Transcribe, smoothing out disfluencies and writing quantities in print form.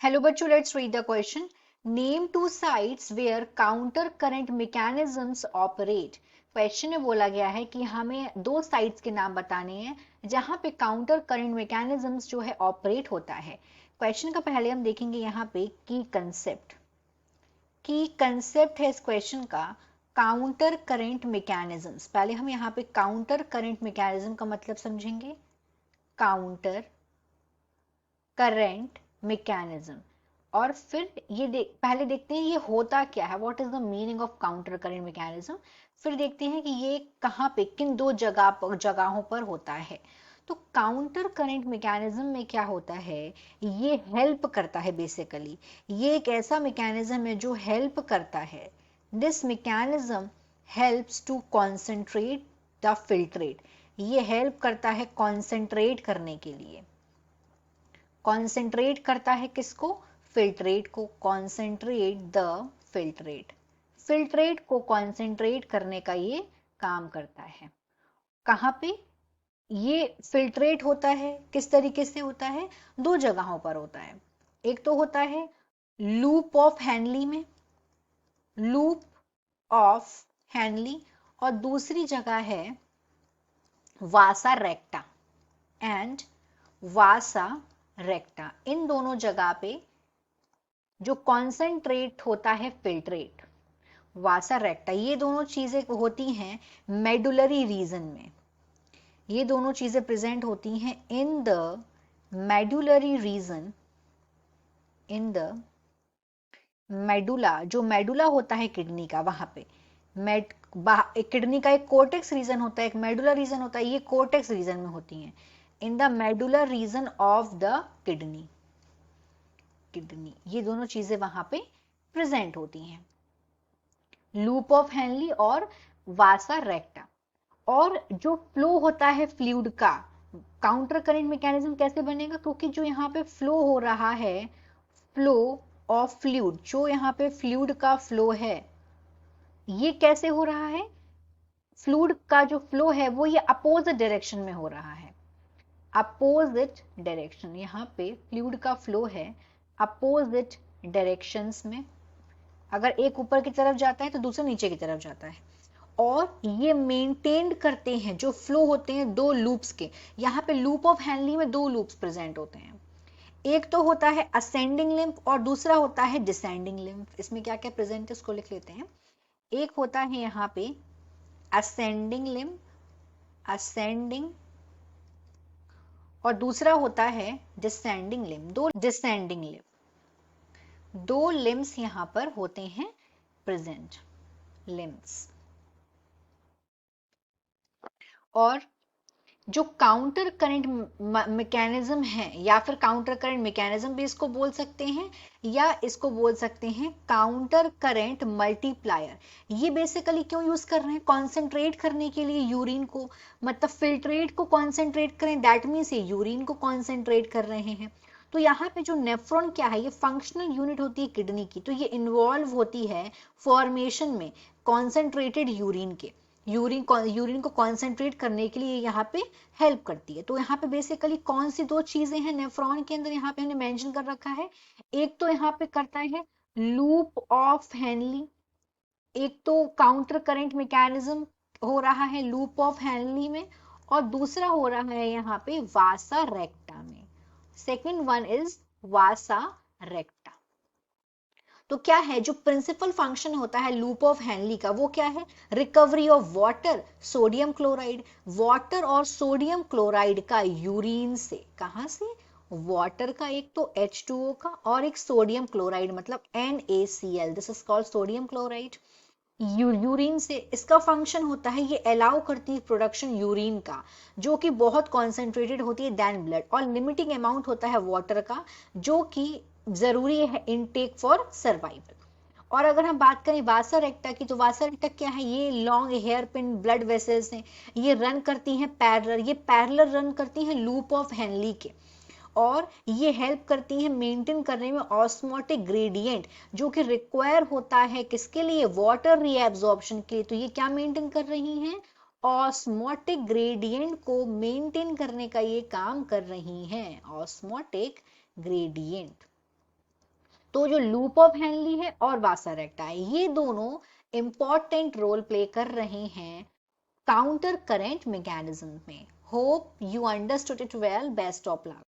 Hello बच्चों, let's read the question. Name two sites where counter current mechanisms operate. Question में बोला गया है कि हमें दो साइट्स के नाम बताने हैं जहां पे काउंटर करंट मैकेनिज्म्स जो है ऑपरेट होता है. क्वेश्चन का पहले हम देखेंगे यहाँ पे की कंसेप्ट. की कंसेप्ट है इस क्वेश्चन का काउंटर करंट मैकेनिज्म्स. पहले हम यहाँ पे काउंटर करंट मैकेनिज्म का मतलब समझेंगे. Counter current mechanism. और फिर ये पहले देखते हैं ये होता क्या है, what is the meaning of counter current mechanism. फिर देखते हैं कि ये कहाँ पे किन दो जगहों पर होता है. तो काउंटर करंट मैकेनिज्म में क्या होता है, ये हेल्प करता है. बेसिकली ये एक ऐसा मैकेनिज्म है जो हेल्प करता है. This mechanism helps to concentrate the filtrate. ये हेल्प करता है कॉन्सेंट्रेट करने के लिए. कॉन्सेंट्रेट करता है किसको, फिल्ट्रेट को. Concentrate the filtrate. फिल्ट्रेट को कॉन्सेंट्रेट करने का ये काम करता है. कहाँ पे ये फिल्ट्रेट होता है, किस तरीके से होता है, दो जगहों पर होता है. एक तो होता है लूप ऑफ हैनली में, लूप ऑफ हैनली, और दूसरी जगह है वासा रेक्टा एंड वासा रेक्टा. इन दोनों जगह पे जो कॉन्सेंट्रेट होता है फिल्ट्रेट, वासा रेक्टा, ये दोनों चीजें होती हैं मेडुलरी रीजन में. ये दोनों चीजें प्रेजेंट होती हैं in the medullary region. In the medulla, जो मेडुला होता है किडनी का, वहां पे किडनी का एक कोर्टेक्स रीजन होता है, एक मेडुलर रीजन होता है. ये कोर्टेक्स रीजन में होती हैं. In the medullar region of the kidney. Kidney, ये दोनों चीजें वहां पे प्रेजेंट होती हैं, लूप ऑफ हैनली और वासा रेक्टा. और जो फ्लो होता है फ्लूइड का, काउंटर करंट मैकेनिज्म कैसे बनेगा, क्योंकि जो यहाँ पे फ्लो हो रहा है, फ्लो ऑफ फ्लूइड, जो यहाँ पे फ्लूइड का फ्लो है, ये कैसे हो रहा है, फ्लूइड का जो फ्लो है वो ये अपोजिट डायरेक्शन में हो रहा है. अपोजिट डायरेक्शन, यहाँ पे फ्लूइड का फ्लो है अपोजिट डायरेक्शंस में. अगर एक ऊपर की तरफ जाता है तो दूसरा नीचे की तरफ जाता है. और ये मेंटेन करते हैं, जो फ्लो होते हैं दो लूप्स के. यहाँ पे लूप ऑफ हैनली में दो लूप्स प्रेजेंट होते हैं. एक तो होता है असेंडिंग लिम्फ और दूसरा होता है डिसेंडिंग लिम्फ. इसमें क्या क्या प्रेजेंट है उसको लिख लेते हैं. एक होता है यहाँ पे असेंडिंग लिम्फ, असेंडिंग, और दूसरा होता है डिसेंडिंग लिम्फ. दो डिसेंडिंग लिम्फ, दो लिम्स यहां पर होते हैं प्रेजेंट, लिम्स. और जो काउंटर करंट मैकेनिज्म है, या फिर काउंटर करंट मैकेनिज्म भी इसको बोल सकते हैं, या इसको बोल सकते हैं काउंटर करंट मल्टीप्लायर. ये बेसिकली क्यों यूज कर रहे हैं, कॉन्सेंट्रेट करने के लिए यूरिन को, मतलब फिल्ट्रेट को कॉन्सेंट्रेट करें, दैट मीन्स ये यूरिन को कॉन्सेंट्रेट कर रहे हैं. तो यहाँ पे जो नेफ्रॉन क्या है, ये फंक्शनल यूनिट होती है किडनी की, तो ये इन्वॉल्व होती है फॉर्मेशन में कॉन्सेंट्रेटेड यूरिन के. यूरिन को कॉन्सेंट्रेट करने के लिए यहाँ पे हेल्प करती है. तो यहाँ पे बेसिकली कौन सी दो चीजें हैं नेफ्रॉन के अंदर, यहाँ पे हमने मेंशन कर रखा है. एक तो यहाँ पे करता है लूप ऑफ हैनली, एक तो काउंटर करंट मैकेनिज्म हो रहा है लूप ऑफ हैनली में, और दूसरा हो रहा है यहाँ पे वासा रेक्टा में. सेकेंड वन इज वासा रेक्टा. तो क्या है जो प्रिंसिपल फंक्शन होता है लूप ऑफ हैनली का, वो क्या है, recovery of water, sodium chloride. Water और सोडियम क्लोराइड का यूरिन से, कहां से, वाटर का एक तो H2O का, और एक सोडियम क्लोराइड मतलब NaCl, this is called sodium chloride. Urine से इसका फंक्शन होता है, ये अलाउ करती है प्रोडक्शन यूरिन का, जो कि बहुत कॉन्सेंट्रेटेड होती है देन ब्लड, और लिमिटिंग अमाउंट होता है वाटर का, जो कि जरूरी है इनटेक फॉर सर्वाइवल. और अगर हम बात करें वासा रेक्टा की, तो वासा रेक्टा क्या है, ये long hairpin blood vessels हैं, ये रन करती हैं पैरेलल, ये पैरेलल रन करती हैं लूप ऑफ हैनली के. और ये हेल्प करती है मेंटेन करने में ऑस्मोटिक ग्रेडियंट, जो कि रिक्वायर होता है किसके लिए, वाटर रीएब्जॉर्प्शन के लिए. तो ये क्या मेंटेन कर रही हैं, ऑस्मोटिक ग्रेडियंट को मेंटेन करने का ये काम कर रही हैं, ऑस्मोटिक ग्रेडियंट. तो जो लूप ऑफ हेनली है और वासा रेक्टा है, ये दोनों इंपॉर्टेंट रोल प्ले कर रहे हैं काउंटर करंट मैकेनिज्म में. Hope you understood it well. Best of luck.